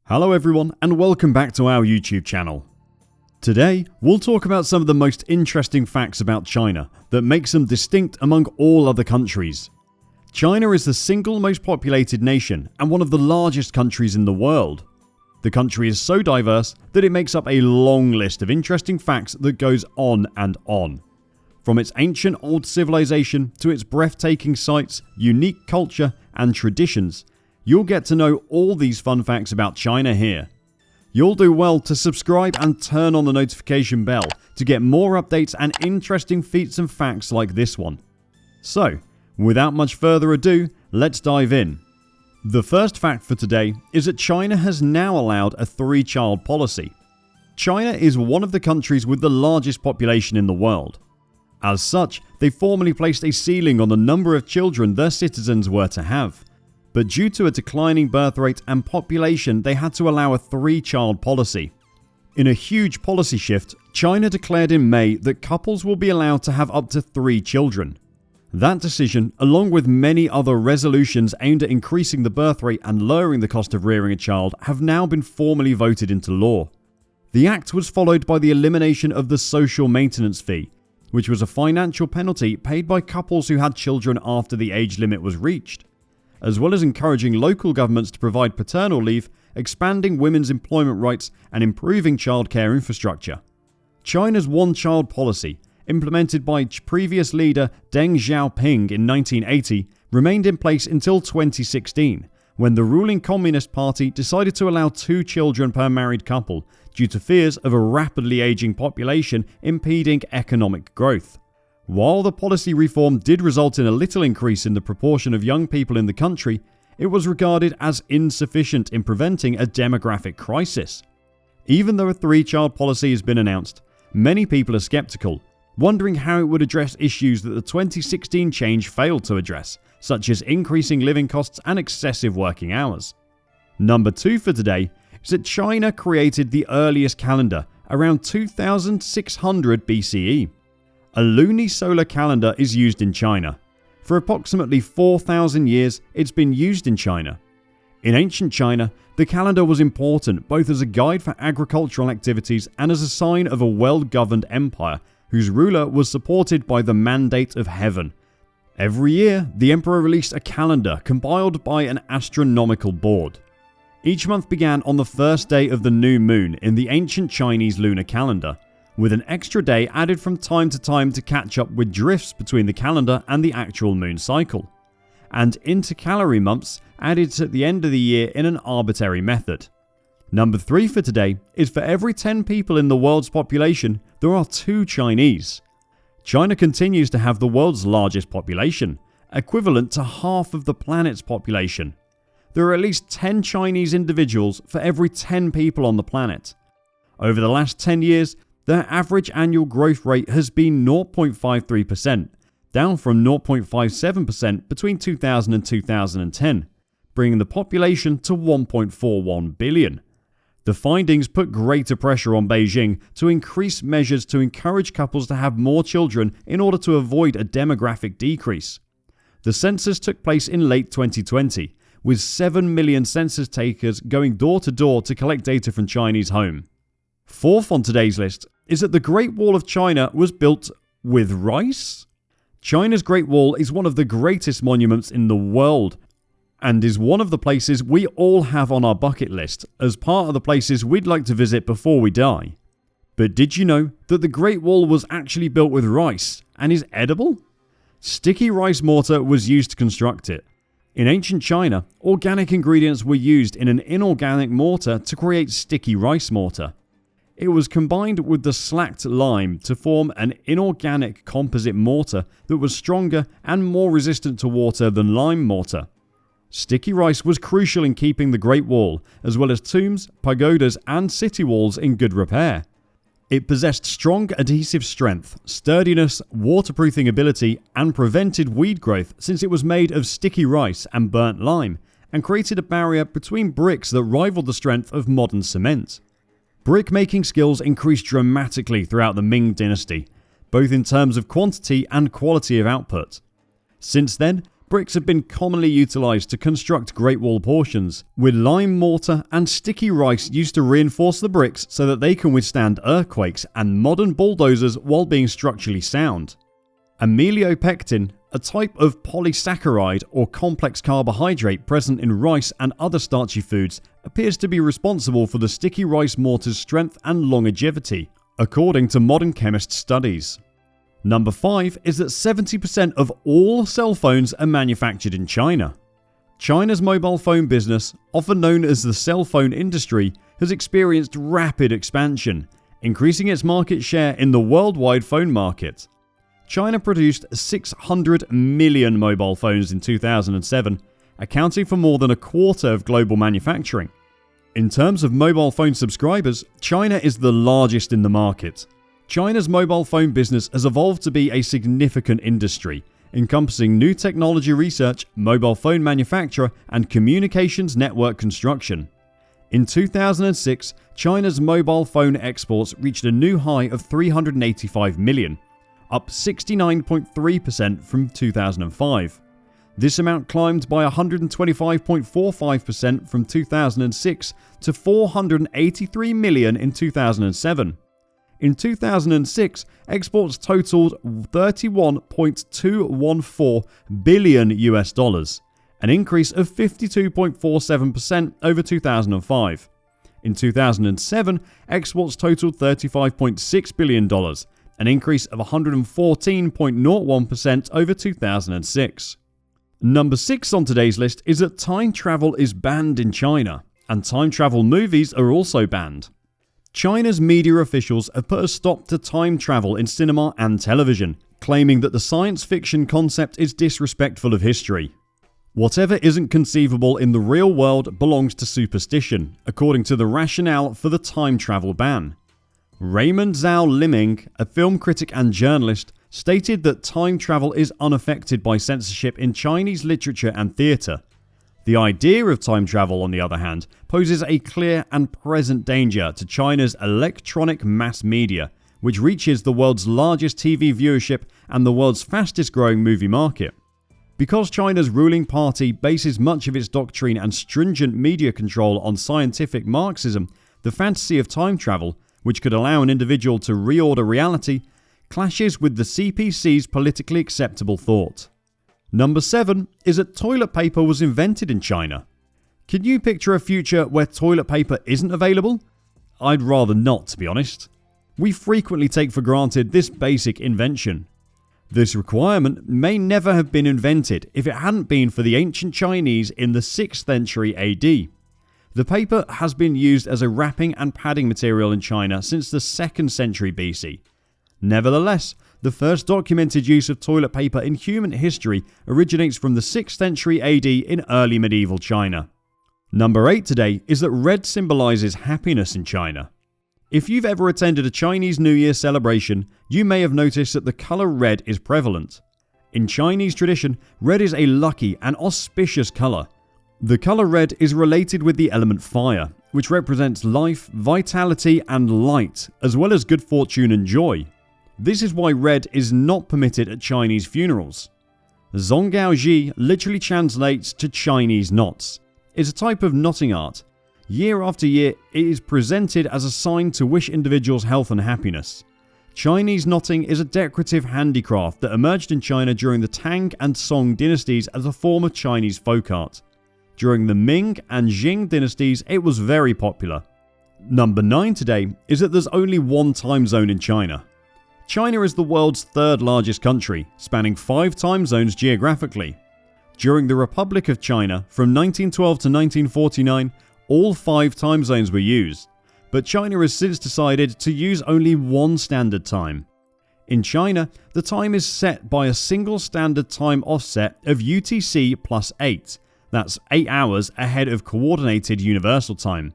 Hello everyone and welcome back to our YouTube channel. Today we'll talk about some of the most interesting facts about China that makes them distinct among all other countries. China is the single most populated nation and one of the largest countries in the world. The country is so diverse that it makes up a long list of interesting facts that goes on and on. From its ancient old civilization to its breathtaking sights, unique culture and traditions, you'll get to know all these fun facts about China here. You'll do well to subscribe and turn on the notification bell to get more updates and interesting feats and facts like this one. So, without much further ado, let's dive in. The first fact for today is that China has now allowed a 3-child policy. China is one of the countries with the largest population in the world. As such, they formally placed a ceiling on the number of children their citizens were to have. But due to a declining birth rate and population, they had to allow a 3-child policy. In a huge policy shift, China declared in May that couples will be allowed to have up to 3 children. That decision, along with many other resolutions aimed at increasing the birth rate and lowering the cost of rearing a child, have now been formally voted into law. The act was followed by the elimination of the social maintenance fee, which was a financial penalty paid by couples who had children after the age limit was reached, as well as encouraging local governments to provide paternal leave, expanding women's employment rights and improving childcare infrastructure. China's one-child policy, implemented by previous leader Deng Xiaoping in 1980, remained in place until 2016, when the ruling Communist Party decided to allow 2 children per married couple due to fears of a rapidly aging population impeding economic growth. While the policy reform did result in a little increase in the proportion of young people in the country, it was regarded as insufficient in preventing a demographic crisis. Even though a 3-child policy has been announced, many people are skeptical, wondering how it would address issues that the 2016 change failed to address, such as increasing living costs and excessive working hours. Number 2 for today is that China created the earliest calendar around 2600 BCE. A lunisolar calendar is used in China. For approximately 4,000 years, it's been used in China. In ancient China, the calendar was important both as a guide for agricultural activities and as a sign of a well-governed empire whose ruler was supported by the mandate of heaven. Every year, the emperor released a calendar compiled by an astronomical board. Each month began on the first day of the new moon in the ancient Chinese lunar calendar, with an extra day added from time to time to catch up with drifts between the calendar and the actual moon cycle, and intercalary months added at the end of the year in an arbitrary method. Number 3 for today is for every 10 people in the world's population, there are 2 Chinese. China continues to have the world's largest population, equivalent to half of the planet's population. There are at least 10 Chinese individuals for every 10 people on the planet. Over the last 10 years, their average annual growth rate has been 0.53%, down from 0.57% between 2000 and 2010, bringing the population to 1.41 billion. The findings put greater pressure on Beijing to increase measures to encourage couples to have more children in order to avoid a demographic decrease. The census took place in late 2020, with 7 million census takers going door to door to collect data from Chinese homes. 4th on today's list is that the Great Wall of China was built with rice? China's Great Wall is one of the greatest monuments in the world and is one of the places we all have on our bucket list as part of the places we'd like to visit before we die. But did you know that the Great Wall was actually built with rice and is edible? Sticky rice mortar was used to construct it. In ancient China, organic ingredients were used in an inorganic mortar to create sticky rice mortar. It was combined with the slacked lime to form an inorganic composite mortar that was stronger and more resistant to water than lime mortar. Sticky rice was crucial in keeping the Great Wall, as well as tombs, pagodas and city walls in good repair. It possessed strong adhesive strength, sturdiness, waterproofing ability and prevented weed growth since it was made of sticky rice and burnt lime, and created a barrier between bricks that rivaled the strength of modern cement. Brick-making skills increased dramatically throughout the Ming dynasty, both in terms of quantity and quality of output. Since then, bricks have been commonly utilised to construct Great Wall portions, with lime mortar and sticky rice used to reinforce the bricks so that they can withstand earthquakes and modern bulldozers while being structurally sound. Amylopectin, a type of polysaccharide or complex carbohydrate present in rice and other starchy foods, appears to be responsible for the sticky rice mortar's strength and longevity, according to modern chemist studies. Number 5 is that 70% of all cell phones are manufactured in China. China's mobile phone business, often known as the cell phone industry, has experienced rapid expansion, increasing its market share in the worldwide phone market. China produced 600 million mobile phones in 2007, accounting for more than a quarter of global manufacturing. In terms of mobile phone subscribers, China is the largest in the market. China's mobile phone business has evolved to be a significant industry, encompassing new technology research, mobile phone manufacture, and communications network construction. In 2006, China's mobile phone exports reached a new high of 385 million, up 69.3% from 2005. This amount climbed by 125.45% from 2006 to 483 million in 2007. In 2006, exports totaled $31.214 billion, an increase of 52.47% over 2005. In 2007, exports totaled $35.6 billion, an increase of 114.01% over 2006. Number 6 on today's list is that time travel is banned in China, and time travel movies are also banned. China's media officials have put a stop to time travel in cinema and television, claiming that the science fiction concept is disrespectful of history. Whatever isn't conceivable in the real world belongs to superstition, according to the rationale for the time travel ban. Raymond Zhao Liming, a film critic and journalist, stated that time travel is unaffected by censorship in Chinese literature and theatre. The idea of time travel, on the other hand, poses a clear and present danger to China's electronic mass media, which reaches the world's largest TV viewership and the world's fastest growing movie market. Because China's ruling party bases much of its doctrine and stringent media control on scientific Marxism, the fantasy of time travel, which could allow an individual to reorder reality, clashes with the CPC's politically acceptable thought. Number 7 is that toilet paper was invented in China. Can you picture a future where toilet paper isn't available? I'd rather not, to be honest. We frequently take for granted this basic invention. This requirement may never have been invented if it hadn't been for the ancient Chinese in the 6th century AD. The paper has been used as a wrapping and padding material in China since the 2nd century BC. Nevertheless, the first documented use of toilet paper in human history originates from the 6th century AD in early medieval China. Number 8 today is that red symbolises happiness in China. If you've ever attended a Chinese New Year celebration, you may have noticed that the colour red is prevalent. In Chinese tradition, red is a lucky and auspicious colour. The colour red is related with the element fire, which represents life, vitality and light, as well as good fortune and joy. This is why red is not permitted at Chinese funerals. Zonggaoji literally translates to Chinese knots. It's a type of knotting art. Year after year, it is presented as a sign to wish individuals health and happiness. Chinese knotting is a decorative handicraft that emerged in China during the Tang and Song dynasties as a form of Chinese folk art. During the Ming and Qing dynasties, it was very popular. Number 9 today is that there's only one time zone in China. China is the world's 3rd largest country, spanning 5 time zones geographically. During the Republic of China, from 1912 to 1949, all 5 time zones were used, but China has since decided to use only one standard time. In China, the time is set by a single standard time offset of UTC plus 8, that's 8 hours ahead of Coordinated Universal Time.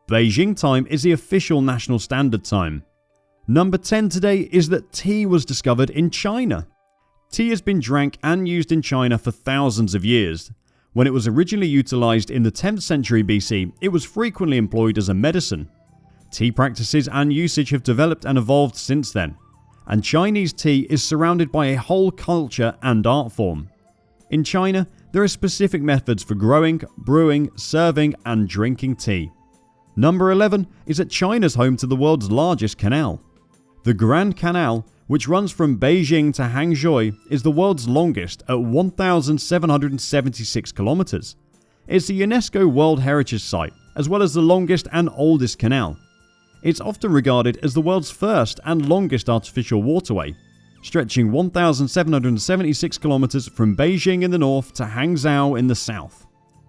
Beijing time is the official national standard time. Number 10 today is that tea was discovered in China. Tea has been drank and used in China for thousands of years. When it was originally utilized in the 10th century BC, it was frequently employed as a medicine. Tea practices and usage have developed and evolved since then, and Chinese tea is surrounded by a whole culture and art form. In China, there are specific methods for growing, brewing, serving, and drinking tea. Number 11 is that China's home to the world's largest canal. The Grand Canal, which runs from Beijing to Hangzhou, is the world's longest at 1,776 kilometers. It's a UNESCO World Heritage Site, as well as the longest and oldest canal. It's often regarded as the world's first and longest artificial waterway, stretching 1,776 kilometers from Beijing in the north to Hangzhou in the south.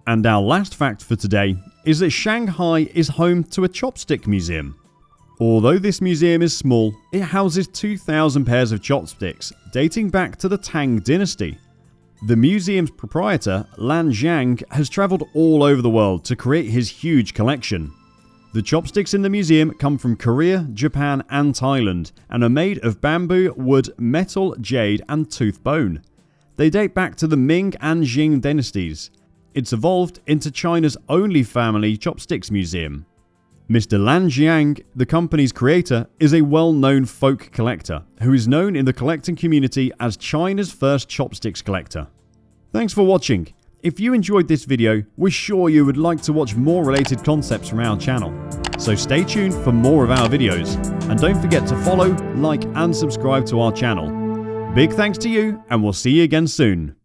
And our last fact for today is that Shanghai is home to a chopstick museum. Although this museum is small, it houses 2,000 pairs of chopsticks dating back to the Tang dynasty. The museum's proprietor, Lan Zhang, has travelled all over the world to create his huge collection. The chopsticks in the museum come from Korea, Japan and Thailand and are made of bamboo, wood, metal, jade and tooth bone. They date back to the Ming and Qing dynasties. It's evolved into China's only family chopsticks museum. Mr. Lan Zhang, the company's creator, is a well-known folk collector who is known in the collecting community as China's first chopsticks collector. Thanks for watching. If you enjoyed this video, we're sure you would like to watch more related concepts from our channel. So stay tuned for more of our videos. And don't forget to follow, like and subscribe to our channel. Big thanks to you, and we'll see you again soon.